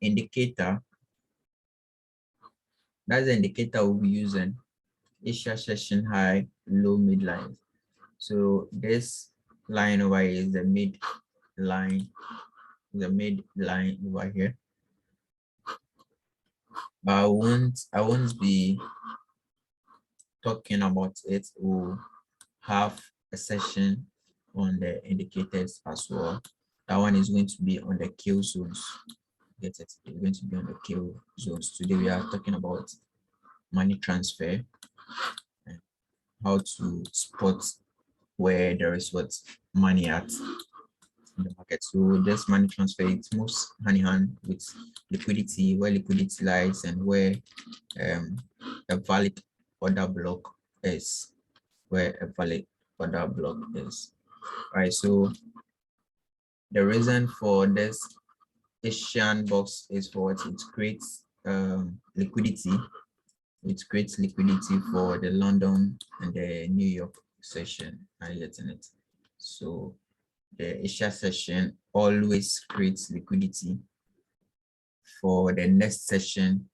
indicator, that's the indicator we'll be using. Asia session high, low, midline. So this line over here is the midline, over here. But I won't be talking about it. We'll have a session on the indicators as well. That one is going to be on the kill zones. Get it? It's going to be on the kill zones. Today we are talking about money transfer and how to spot where there is what money at in the market. So this money transfer, it moves hand in hand with liquidity, where liquidity lies and where a valid order block is, right? So the reason for this Asian box is for what it creates liquidity. It creates liquidity for the London and the New York session. So the Asia session always creates liquidity for the next session.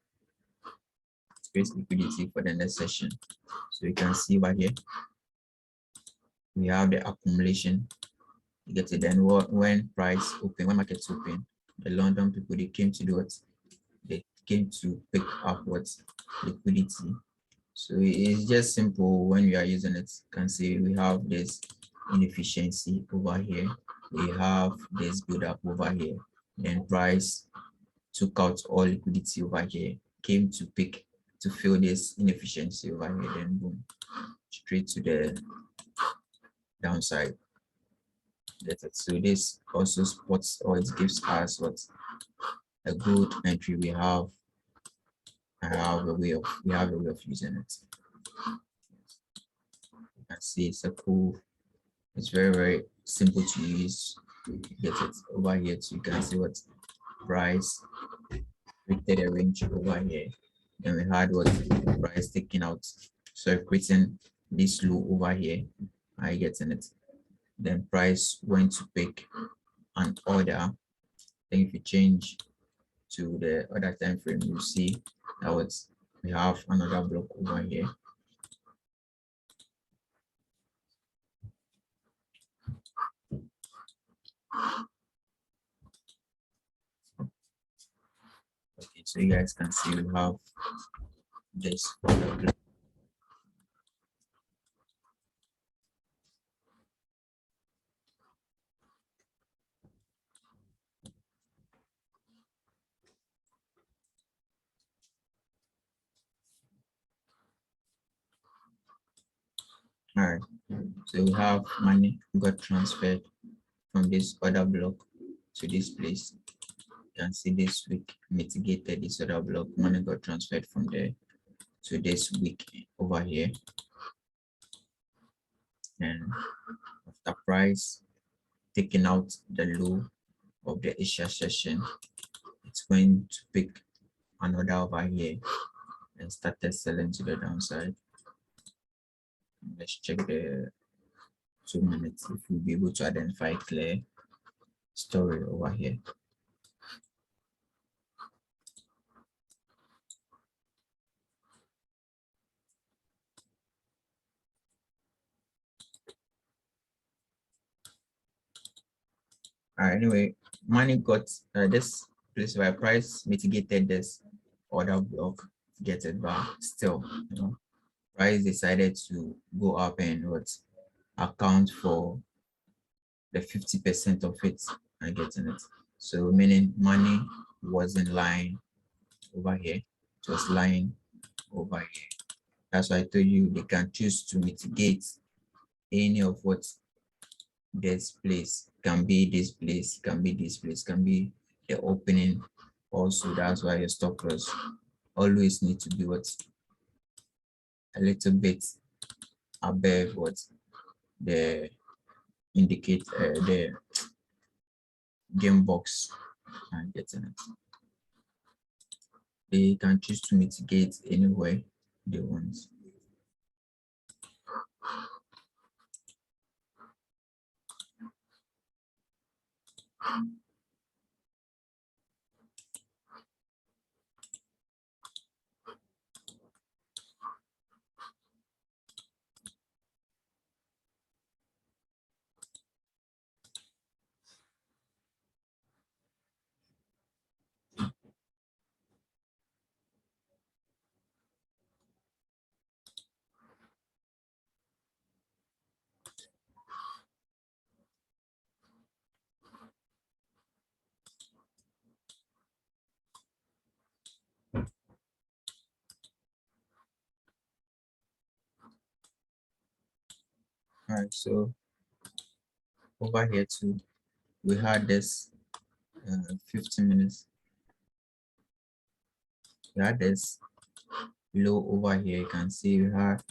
It creates liquidity for the next session. So you can see over here, we have the accumulation. You get it. Then when price open, when markets open, the London people, they came to do what? They came to pick up what? Liquidity. So it's just simple. When we are using it, you can see we have this inefficiency over here. We have this build up over here. Then price took out all liquidity over here, came to fill this inefficiency over here, then boom, straight to the downside. That's it. So this also spots, or it gives us what? A good entry. We have a way of using it. You can see it's it's very, very simple to use. Get it over here, so you can see what price created a range over here. Then we had what price taking out, so creating this low over here. I get it. Then price went to pick an order. Then if you change to the other time frame, you see that we have another block over here. Okay, so you guys can see we have this other block. All right, so we have money got transferred from this other block to this place. You can see this week mitigated this other block. Money got transferred from there to this week over here. And after price taking out the low of the Asia session, it's going to pick another over here and started selling to the downside. Let's check the 2 minutes if we'll be able to identify clear story over here. All right, anyway, money got this place where price mitigated this order block, get it, but still, price decided to go up and account for the 50% of it and getting it. So meaning money wasn't lying over here, it was lying over here. That's why I told you they can choose to mitigate any of what this place, can be this place, can be this place, can be the opening also. That's why your stop loss always need to be a little bit above what the indicate the game box and getting it. They can choose to mitigate anywhere they want. All right, so over here too, we had this 15 minutes. We had this low over here. You can see we had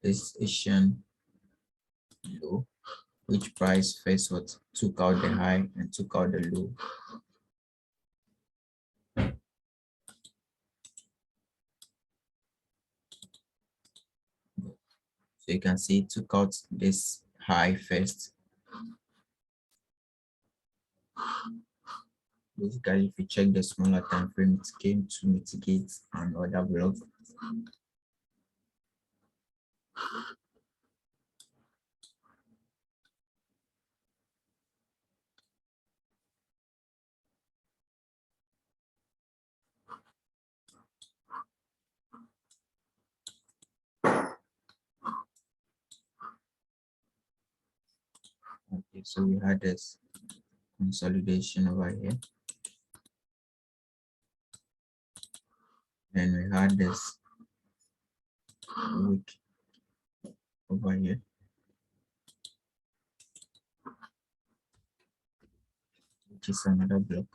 this Asian low, which price first what took out the high and took out the low. So you can see it took out this high first. Basically, if you check the smaller time frame, it came to mitigate an order block. Okay, so we had this consolidation over here. Then we had this wick over here. Which is another block.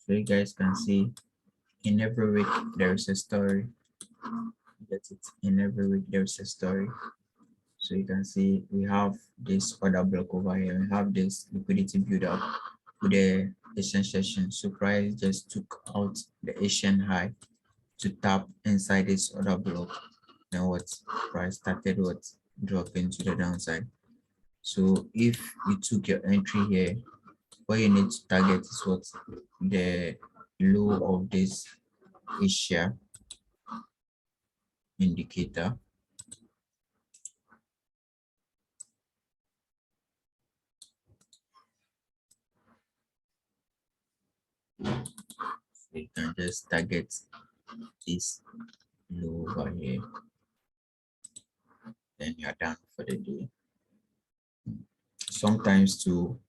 So you guys can see in every week there is a story. That's it. In every week there is a story. So you can see we have this order block over here. We have this liquidity build up with the Asian session. So price just took out the Asian high to tap inside this order block. Then what price started what dropping to the downside. So if you took your entry here, what you need to target is what the low of this Asia indicator. So you can just target this low over here. Then you're done for the day. Sometimes too,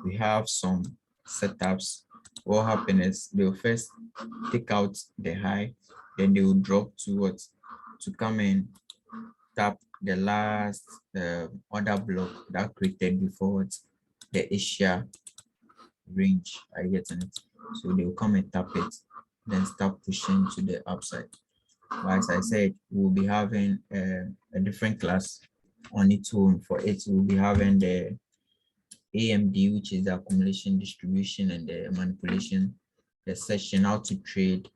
we have some setups. What happens is they'll first take out the high, then they will drop to what to come and tap the last order block that created before the Asia range. I get it. So they'll come and tap it, then start pushing to the upside. But as I said, we'll be having a different class on its own. For it, we'll be having the AMD, which is the accumulation, distribution, and the manipulation. The session, how to trade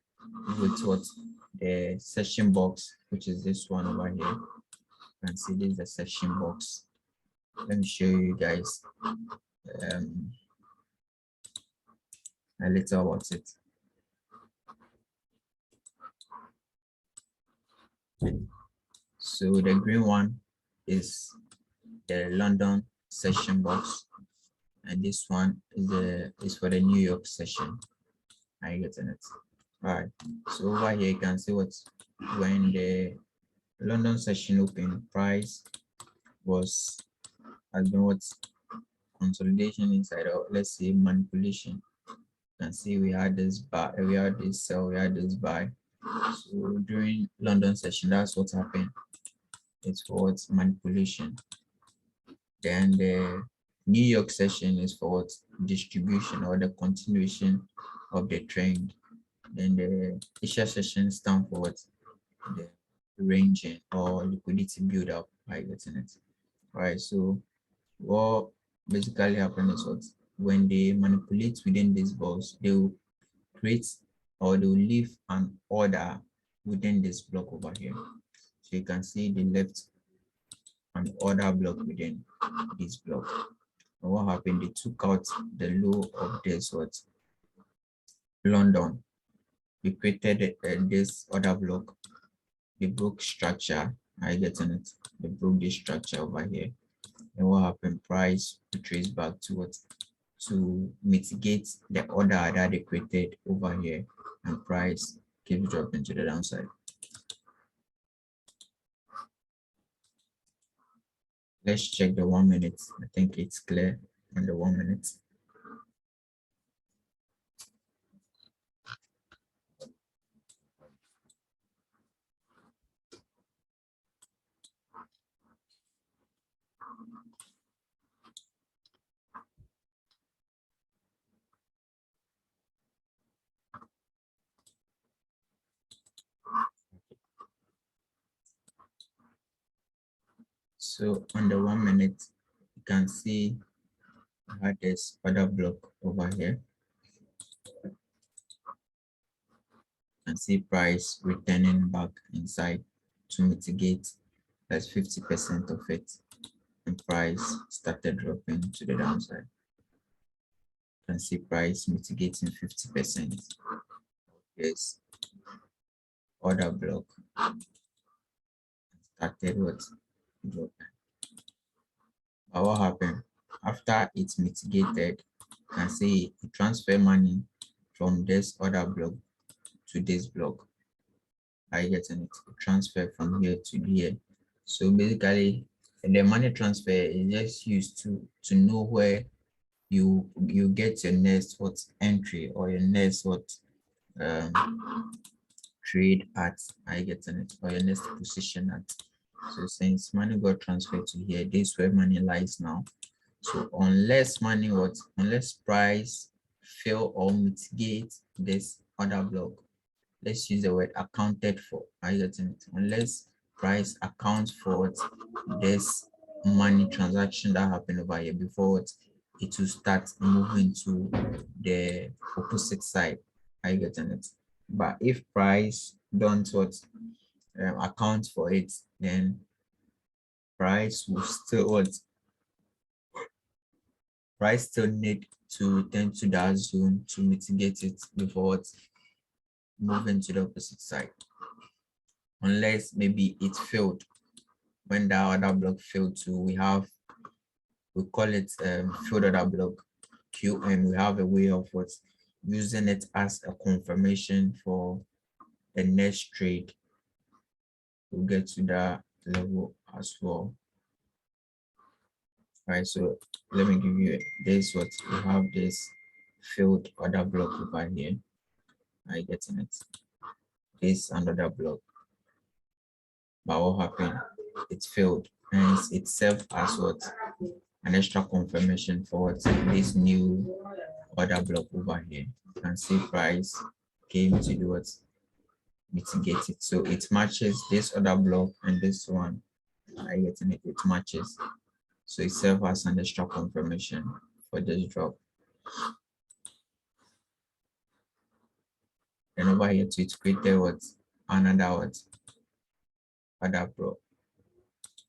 with what the session box, which is this one over here. You can see this is the session box. Let me show you guys a little about it. So the green one is the London session box, and this one is for the New York session. I get it. All right. So over here you can see what when the London session open, price has been what consolidation inside, or let's say manipulation. You can see we had this buy, we had this sell, we had this buy. So during London session, that's what happened. It's for what manipulation. Then the New York session is for what distribution or the continuation of the trend. Then the Asia session stands for what the ranging or liquidity build up by getting it. Right. So what basically happens is what when they manipulate within these balls, they will create or they will leave an order within this block over here. So you can see they left an order block within this block. And what happened? They took out the low of this what London. They created this order block. They broke structure. I get on it. They broke this structure over here. And what happened? Price retrace back to what to mitigate the order that they created over here, and price keeps dropping to the downside. Let's check the 1 minute. I think it's clear. on the 1 minute. So on the 1 minute, you can see I had this other block over here. You can see price returning back inside to mitigate that's 50% of it, and price started dropping to the downside. You can see price mitigating 50%. Yes, other block started what dropping. But what happened after it's mitigated? You can see it transfer money from this other block to this block. I get it transfer from here to here. So basically, the money transfer is just used to know where you get your next what entry or your next what trade at. I get it, or your next position at. So since money got transferred to here, this is where money lies now. So unless price fail or mitigate this other block, let's use the word accounted for. Are you getting it? Unless price accounts for this money transaction that happened over here before it will start moving to the opposite side. Are you getting it? But if price don't account for it, then price will still price still need to return to that zone to mitigate it before moving to the opposite side. Unless maybe it failed. When that other block failed to, we call it failed other block Q, and we have a way of using it as a confirmation for the next trade. We'll get to that level as well. All right, so let me give you this. What we have this failed other block over here. I getting it. This another block. But what happened? It failed, and it served as an extra confirmation for this new other block over here. You can see price came to do mitigate it. So it matches this other block and this one. I getting it. It matches. So it serves as an extra confirmation for this drop. And over here to it created another other block.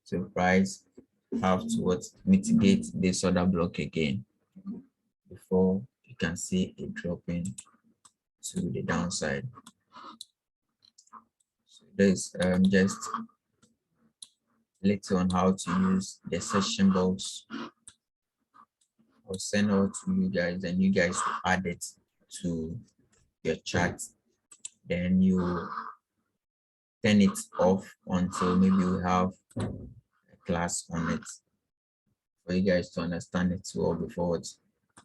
So price have to mitigate this other block again before you can see it dropping to the downside. So this just little on how to use the session box. I'll send out to you guys, and you guys will add it to your chart. Then you turn it off until maybe you have a class on it for you guys to understand it well before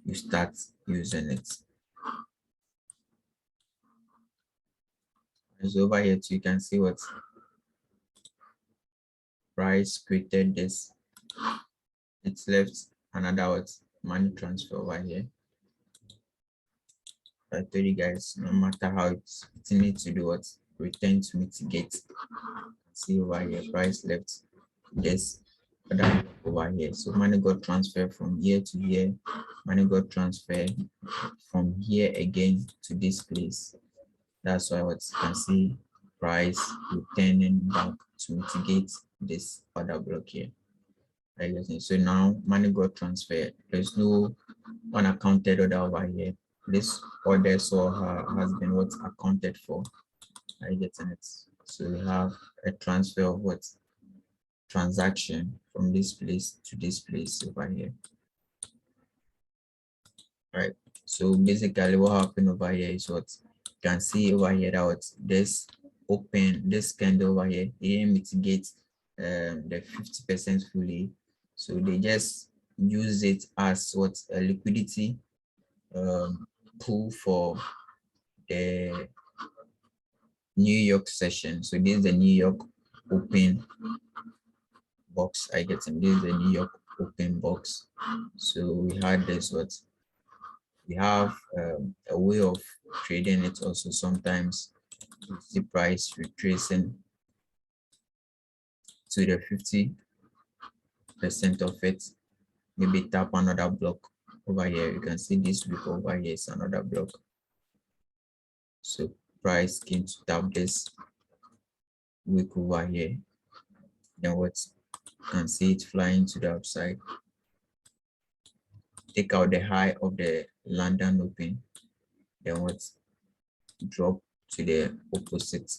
you start using it. So over here too, you can see what price created this. It's left another money transfer over here. I told you guys, no matter how it needs to do return to mitigate. See over here, price left this other over here. So money got transferred from here to here. Money got transferred from here again to this place. That's why you can see price returning back to mitigate this other block here. So now money got transferred. There's no unaccounted order over here. This order has been accounted for. Are you getting it? So we have a transfer of transaction from this place to this place over here. All right. So basically what happened over here is you can see over here that this candle over here, it didn't mitigate the 50% fully. So they just use it as what a liquidity pool for the New York session. So this is the New York open box. I get in this is the New York open box. So we had this what we have a way of trading it also. Sometimes you see price retracing to the 50% of it, maybe tap another block over here. You can see this week over here is another block. So price came to tap this week over here. Then what you can see it flying to the upside. Take out the high of the London open. Then what drop to the opposite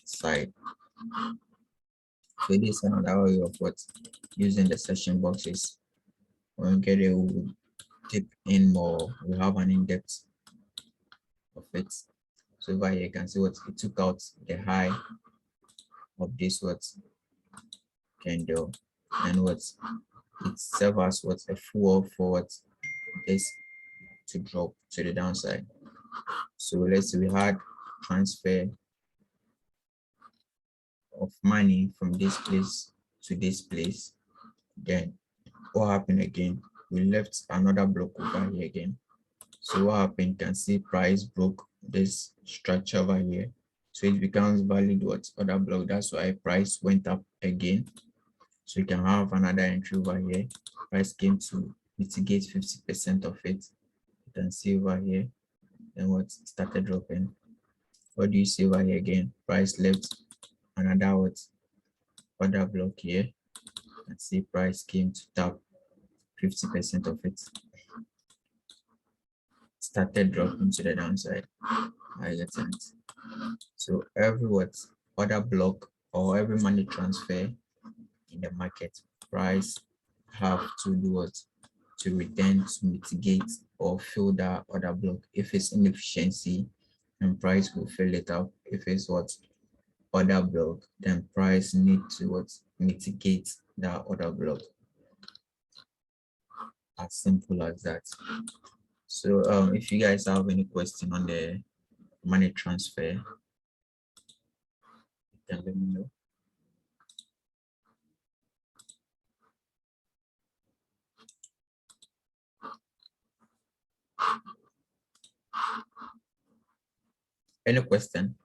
side. So this is another way of what using the session boxes. When we get it, we'll dip in more. We have an in-depth of it. So over here you can see what it took out the high of this what candle, and what it serves as what a fuel for what this to drop to the downside. So let's say we had transfer of money from this place to this place. Then what happened again? We left another block over here again. So what happened? You can see price broke this structure over here. So it becomes valid what other block. That's why price went up again. So you can have another entry over here. Price came to mitigate 50% of it. You can see over here. Then what started dropping. What do you see over here again? Price left another what other block here. And see price came to tap 50% of it. Started dropping to the downside. I get it. So every what other block or every money transfer in the market, price have to do what to return to mitigate or fill that other block. If it's inefficiency, then price will fill it up. If it's what other block, then price need to what mitigate that other block. As simple as that. So if you guys have any question on the money transfer, you can let me know. Any question?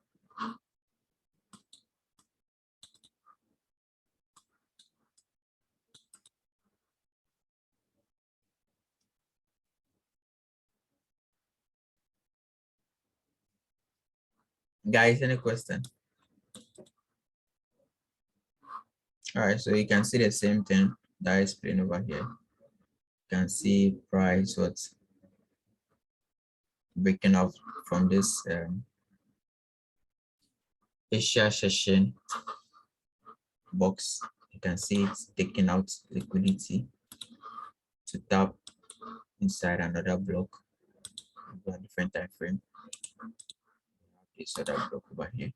Guys, any question? All right, so you can see the same thing that I explained over here. You can see price what's breaking off from this Asia session box. You can see it's taking out liquidity to tap inside another block, a different time frame. This other block over here.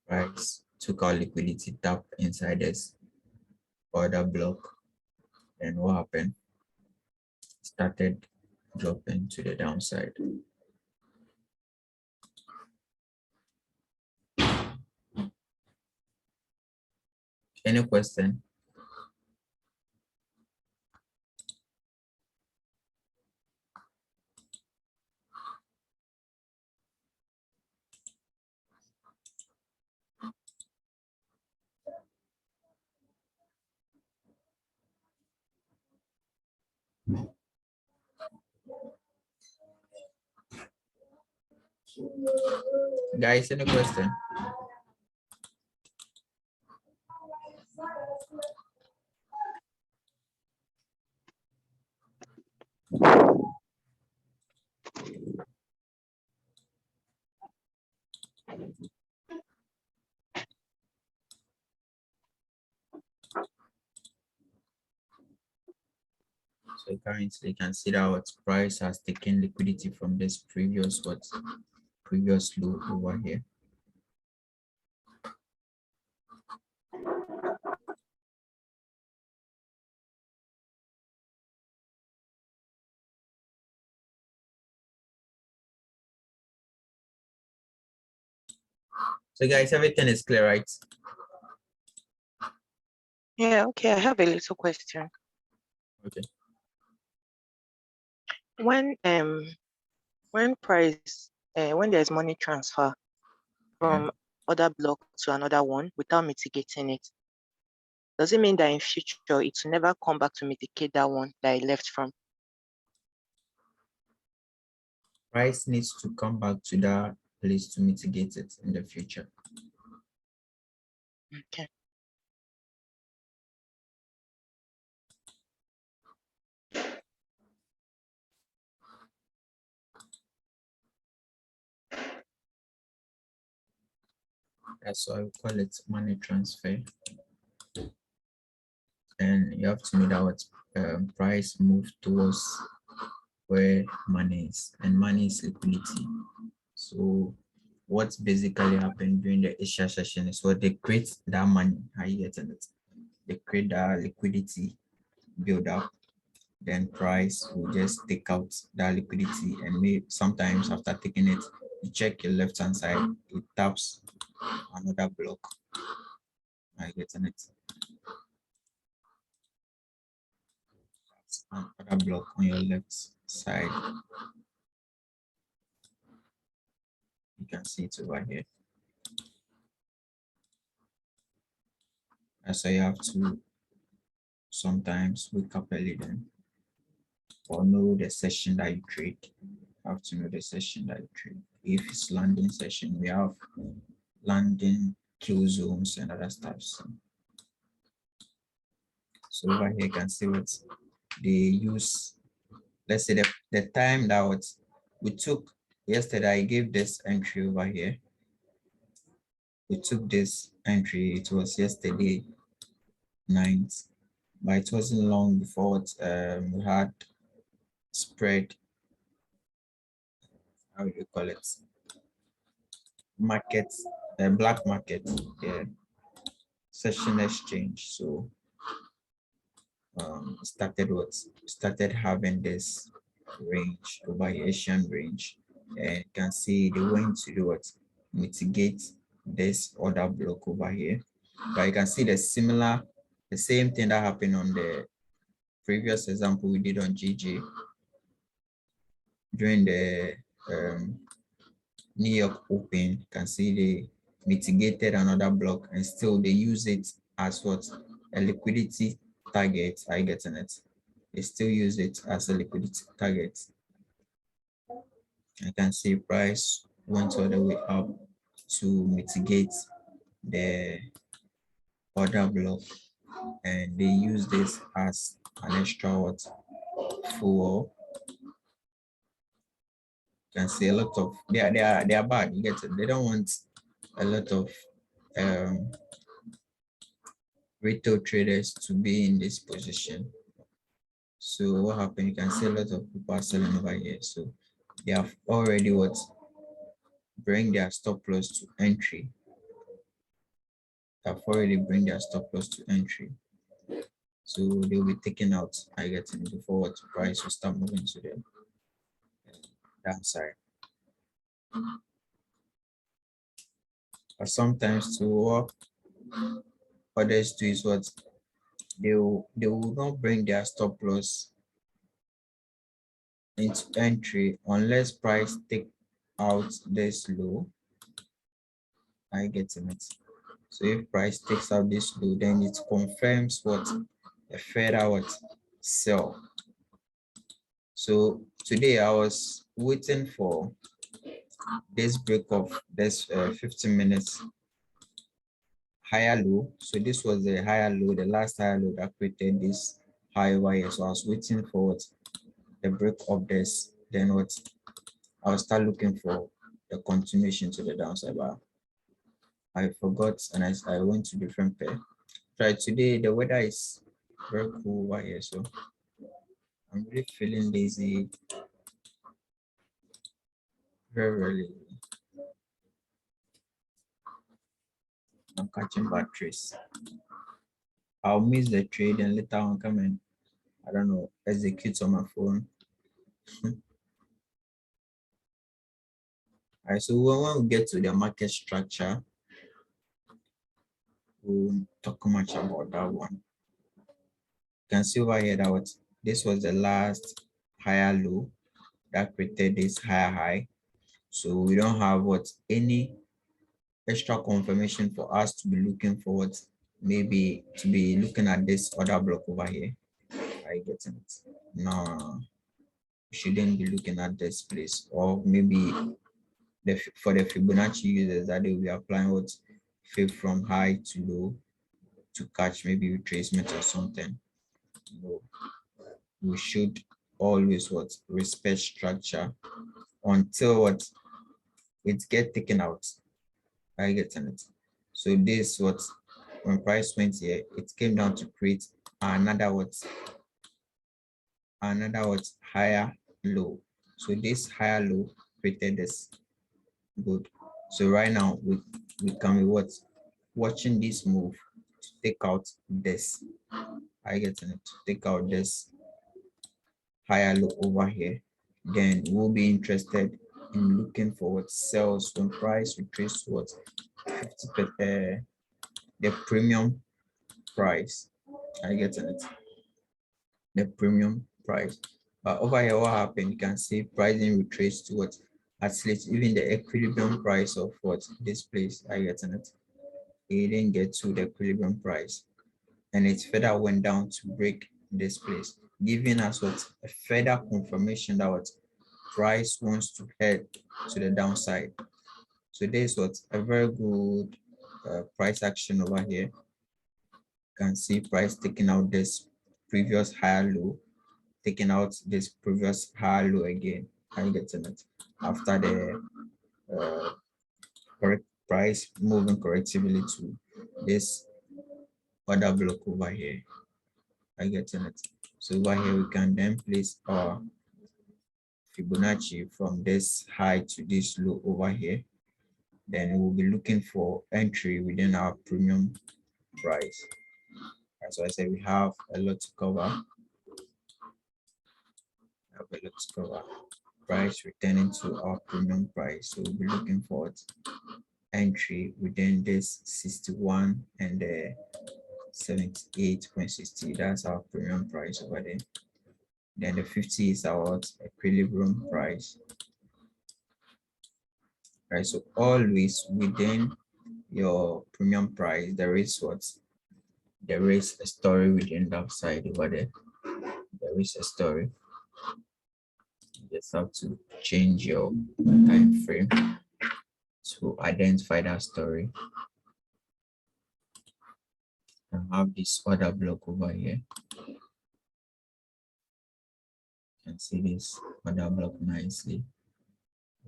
Price took out liquidity, tap inside this other block, and what happened? Started dropping to the downside. Any question? Guys, any question? So currently you can see that what price has taken liquidity from this previous low over here. So guys, everything is clear, right? Yeah, okay. I have a little question. Okay. When price when there's money transfer Yeah. from other block to another one without mitigating it, does it mean that in future it will never come back to mitigate that one that I left from? Price needs to come back to that place to mitigate it in the future. Okay. That's why we call it money transfer. And you have to know that what price move towards where money is, and money is liquidity. So what's basically happened during the Asia session is what they create that money. How you getting it? They create that liquidity build up, then price will just take out that liquidity, and maybe sometimes after taking it, you check your left hand side, it taps another block. Are you getting it? Another block on your left side. You can see it over here. And so you have to sometimes wake up early then, or know the session that you trade. You have to know the session that you trade. If it's landing session, we have landing kill zones and other stuff. So over here you can see what they use. Let's say the time that was we took yesterday, I gave this entry over here. We took this entry, it was yesterday night, but it wasn't long before we had spread, how do you call it, market, black market, yeah, session exchange. So started having this range over here, Asian range, and you can see they went to do what, mitigate this other block over here. But you can see the same thing that happened on the previous example we did on GG during the New York Open. You can see they mitigated another block and still they use it as what, a liquidity target. Are you getting it? They still use it as a liquidity target. I can see price went all the way up to mitigate the other block, and they use this as an extra what, fuel. You can see a lot of they are bad. You get it? They don't want a lot of retail traders to be in this position. So what happened? You can see a lot of people are selling over here. So they have already what, bring their stop loss to entry. They've already bring their stop loss to entry. So they'll be taken out. I get it before what price will start moving to the downside. But sometimes to what others do is what, they will not bring their stop loss into entry unless price take out this low. I get it. So if price takes out this low, then it confirms what, a further what, sell. So today I was waiting for this break of this 15 minutes higher low. So this was the higher low, the last higher low that created this high over here. So I was waiting for what, the break of this, then what, I'll start looking for the continuation to the downside, but I forgot and I went to different pair. Right, today the weather is very cool over here, so I'm really feeling lazy. Very I'm catching batteries. I'll miss the trade and later on come and, I don't know, execute on my phone. All right, so when we get to the market structure, we'll talk much about that one. You can see over here that this was the last higher low that created this higher high. So we don't have any extra confirmation for us to be looking for maybe to be looking at this other block over here. Are you getting it? No, we shouldn't be looking at this place, or maybe for the Fibonacci users that they will be applying fib from high to low to catch maybe retracement or something. No, we should always respect structure until it get taken out. I get it. So this when price went here, it came down to create another higher low. So this higher low created this good. So right now we can be watching this move to take out this. I get it. To take out this higher low over here. Then we'll be interested in looking for what sells when price retraces 50%, the premium price. I get it. The premium price. But over here, what happened? You can see pricing retraced to at least even the equilibrium price of this place. I get it. It didn't get to the equilibrium price, and it further went down to break this place, giving us a further confirmation that price wants to head to the downside. So this was a very good price action over here. You can see price taking out this previous higher low, taking out this previous higher low again. Are you getting it? After the correct price moving correctively to this other block over here. Are you getting it? So over here we can then place our Fibonacci from this high to this low over here. Then we'll be looking for entry within our premium price. As I said, we have a lot to cover. Price returning to our premium price. So we'll be looking for entry within this 61 and the 78.60. That's our premium price over there. Then the 50 is our equilibrium price. Right, so always within your premium price, there is a story within that side over there. There is a story. You just have to change your time frame to identify that story. And have this other block over here. You can see this other block nicely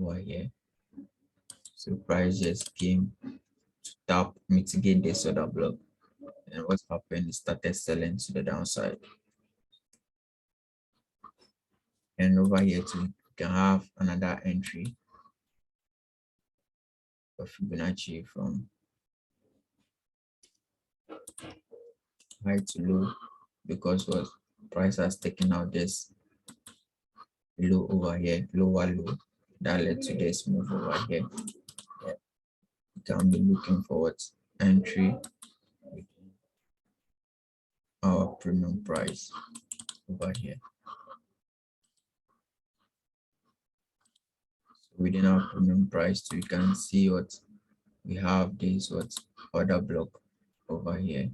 over here. So price just came to mitigate this other block. And what happened is started selling to the downside. And over here too, you can have another entry of Fibonacci from high to low, because what price has taken out this low over here, lower low, that led to this move over here. Yeah. You can be looking for entry with our premium price over here. So within our premium price too, you can see we have this other block over here.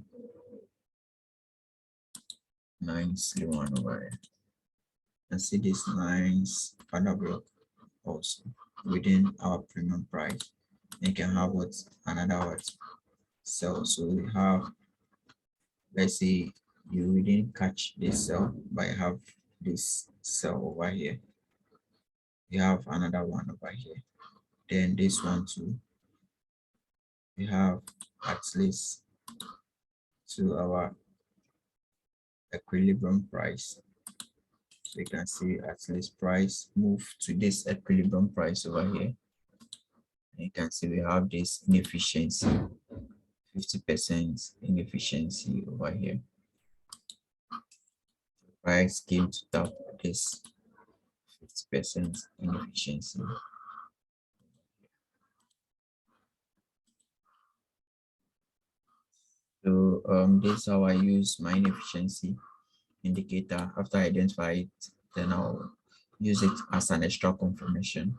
Nicely one over here. And see this nice other block also within our premium price. You can have another sell. So we have, let's say you didn't catch this sell, but you have this sell over here. You have another one over here. Then this one too. We have at least to our equilibrium price. So you can see at least price move to this equilibrium price over here. And you can see we have this inefficiency, 50% inefficiency over here. Price came to tap this 50% inefficiency. So this is how I use my inefficiency indicator. After I identify it, then I'll use it as an extra confirmation.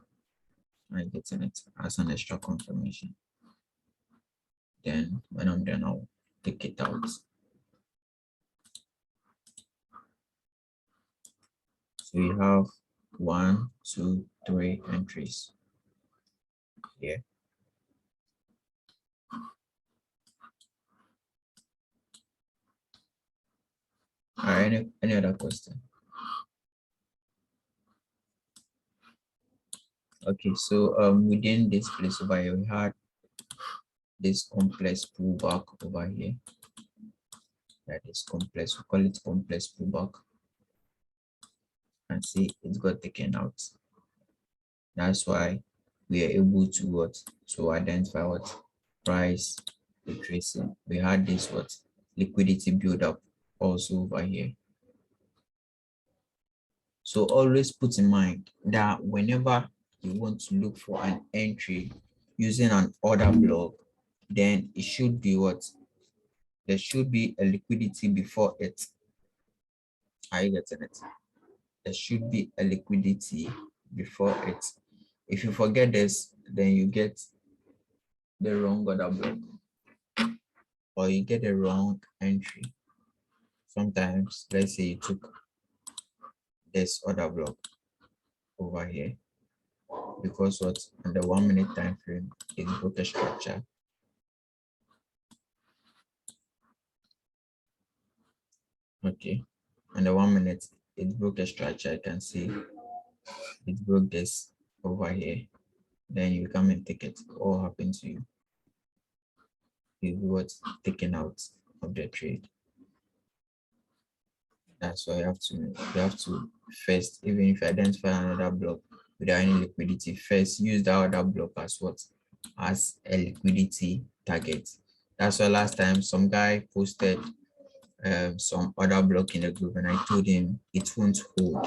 I get it as an extra confirmation. Then when I'm done, I'll take it out. So we have 1, 2, 3 entries here. All right, any other question? Okay, so within this place over here, we had this complex pullback over here. That is complex, we call it complex pullback. And see, it got taken out. That's why we are able to what? To identify what? Price retracing. We had this what? Liquidity build up also over here. So always put in mind that whenever you want to look for an entry using an order block, then it should be what? There should be a liquidity before it. Are you getting it? There should be a liquidity before it. If you forget this, then you get the wrong order block or you get the wrong entry. Sometimes, let's say you took this order block over here because what on the 1 minute time frame it broke a structure. Okay, and the 1 minute it broke a structure. You can see it broke this over here. Then you come and take it. What happened to you? You got taken out of the trade. That's why you have to first, even if you identify another block without any liquidity, first use that other block as what? As a liquidity target. That's why last time some guy posted some other block in the group and I told him it won't hold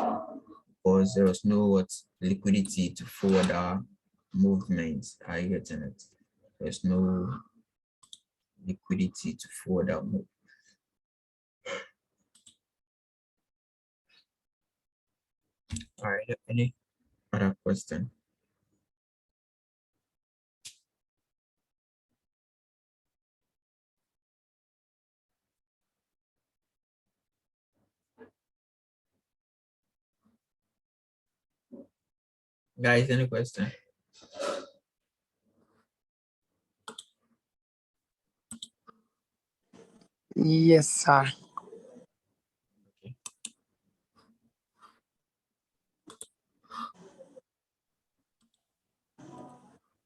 because there was no what liquidity to forward our movements. Are you getting it? There's no liquidity to forward our move. All right, any other question? Guys, any question? Yes, sir. Okay.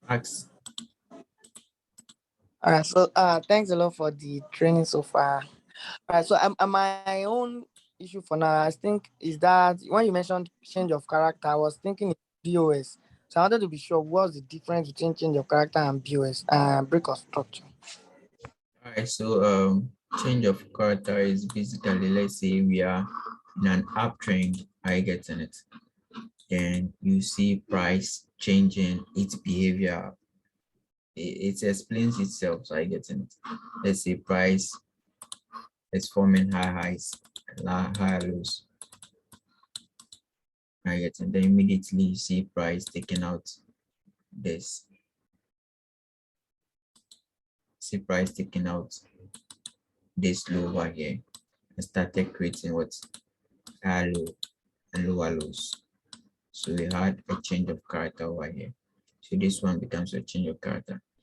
Ask. All right. So, thanks a lot for the training so far. All right. So, my own issue for now, I think, is that when you mentioned change of character, I was thinking it's BOS. So, I wanted to be sure what's the difference between change of character and BOS, break of structure. All right, so change of character is basically, let's say we are in an uptrend, I get in it. Then you see price changing its behavior. It explains itself, so I get in it. Let's say price is forming high highs, high lows. I get it. Then immediately you see price taking out this. See price taking out this low over here and started creating what high low and lower lows. So we had a change of character over here. So this one becomes a change of character.